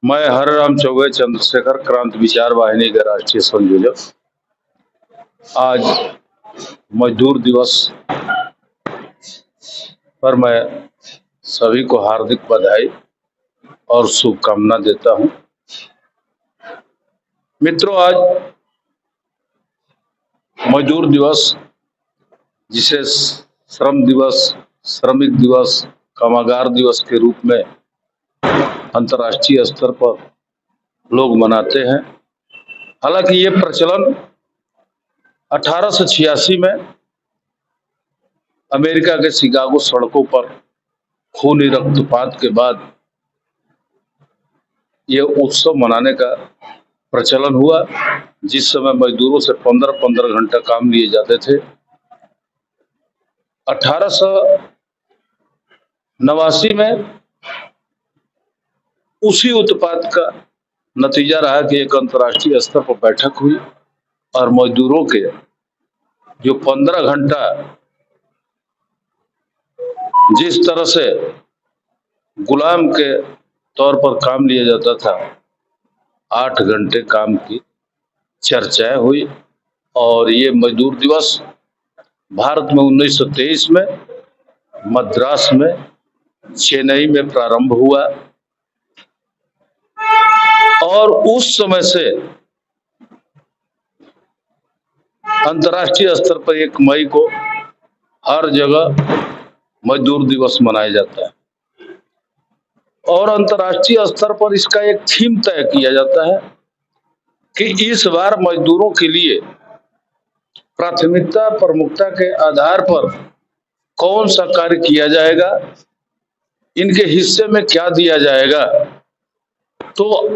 मैं हरराम चौबे चंद्रशेखर क्रांति विचार वाहिनी के राष्ट्रीय संयोजक। आज मजदूर दिवस पर मैं सभी को हार्दिक बधाई और शुभकामना देता हूं। मित्रों, आज मजदूर दिवस, जिसे श्रम दिवस, श्रमिक दिवस, कामगार दिवस के रूप में अंतर्राष्ट्रीय स्तर पर लोग मनाते हैं। हालांकि ये प्रचलन 1886 में अमेरिका के शिकागो सड़कों पर खूनी रक्तपात के बाद ये उत्सव मनाने का प्रचलन हुआ, जिस समय मजदूरों से 15-15 घंटा काम लिए जाते थे। 1889 में उसी उत्पात का नतीजा रहा कि एक अंतर्राष्ट्रीय स्तर पर बैठक हुई और मजदूरों के जो 15 घंटा जिस तरह से गुलाम के तौर पर काम लिया जाता था, 8 घंटे काम की चर्चाएं हुई। और ये मजदूर दिवस भारत में 1923 में मद्रास में, चेन्नई में प्रारंभ हुआ और उस समय से अंतर्राष्ट्रीय स्तर पर 1 मई को हर जगह मजदूर दिवस मनाया जाता है। और अंतर्राष्ट्रीय स्तर पर इसका एक थीम तय किया जाता है कि इस बार मजदूरों के लिए प्राथमिकता प्रमुखता के आधार पर कौन सा कार्य किया जाएगा, इनके हिस्से में क्या दिया जाएगा। तो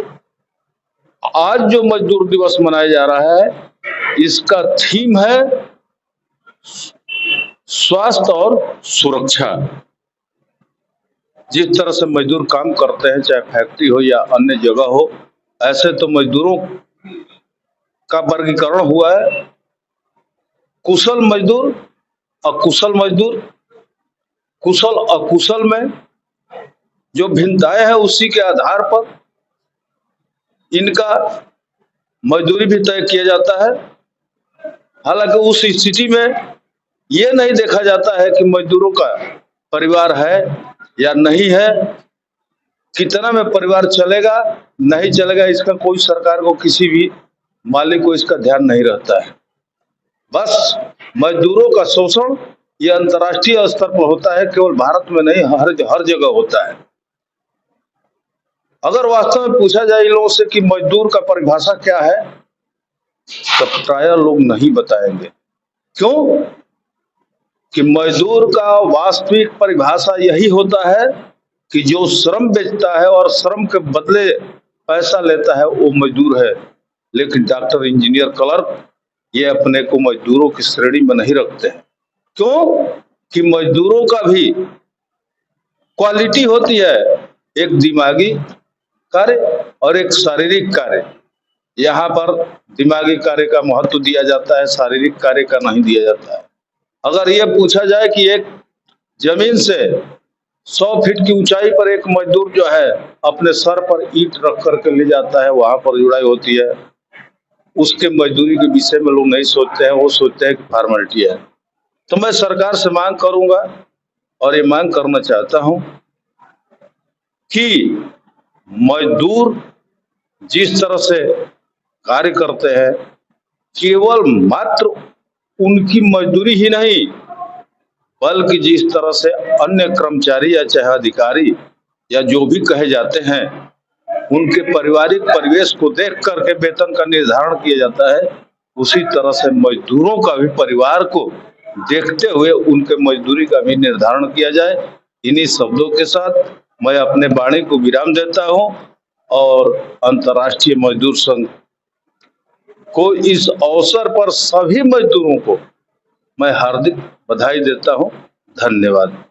आज जो मजदूर दिवस मनाया जा रहा है, इसका थीम है स्वास्थ्य और सुरक्षा। जिस तरह से मजदूर काम करते हैं, चाहे फैक्ट्री हो या अन्य जगह हो, ऐसे तो मजदूरों का वर्गीकरण हुआ है, कुशल मजदूर, अकुशल मजदूर। कुशल अकुशल में जो भिन्नताएं हैं, उसी के आधार पर इनका मजदूरी भी तय किया जाता है। हालांकि उस स्थिति में ये नहीं देखा जाता है कि मजदूरों का परिवार है या नहीं है, कितना में परिवार चलेगा नहीं चलेगा, इसका कोई सरकार को, किसी भी मालिक को इसका ध्यान नहीं रहता है। बस मजदूरों का शोषण ये अंतर्राष्ट्रीय स्तर पर होता है, केवल भारत में नहीं, हर जगह होता है। अगर वास्तव में पूछा जाए इन लोगों से कि मजदूर का परिभाषा क्या है, तो प्रायः लोग नहीं बताएंगे। क्यों? कि मजदूर का वास्तविक परिभाषा यही होता है कि जो श्रम बेचता है और श्रम के बदले पैसा लेता है, वो मजदूर है। लेकिन डॉक्टर, इंजीनियर, क्लर्क ये अपने को मजदूरों की श्रेणी में नहीं रखते हैं। क्यों? कि मजदूरों का भी क्वालिटी होती है, एक दिमागी कार्य और एक शारीरिक कार्य। यहाँ पर दिमागी कार्य का महत्व दिया जाता है, शारीरिक कार्य का नहीं दिया जाता है। अगर ये पूछा जाए कि एक जमीन से 100 फीट की ऊंचाई पर एक मजदूर जो है अपने सर पर ईंट रख करके ले जाता है, वहां पर जुड़ाई होती है, उसके मजदूरी के विषय में लोग नहीं सोचते हैं, वो सोचते हैं कि फॉर्मेलिटी है। तो मैं सरकार से मांग करूंगा और ये मांग करना चाहता हूं कि मजदूर जिस तरह से कार्य करते हैं, केवल मात्र उनकी मजदूरी ही नहीं, बल्कि जिस तरह से अन्य कर्मचारी या चाहे अधिकारी या जो भी कहे जाते हैं, उनके पारिवारिक परिवेश को देख करके वेतन का निर्धारण किया जाता है, उसी तरह से मजदूरों का भी परिवार को देखते हुए उनके मजदूरी का भी निर्धारण किया जाए। इन्हीं शब्दों के साथ मैं अपने वाणी को विराम देता हूं और अंतर्राष्ट्रीय मजदूर संघ को इस अवसर पर सभी मजदूरों को मैं हार्दिक बधाई देता हूं। धन्यवाद।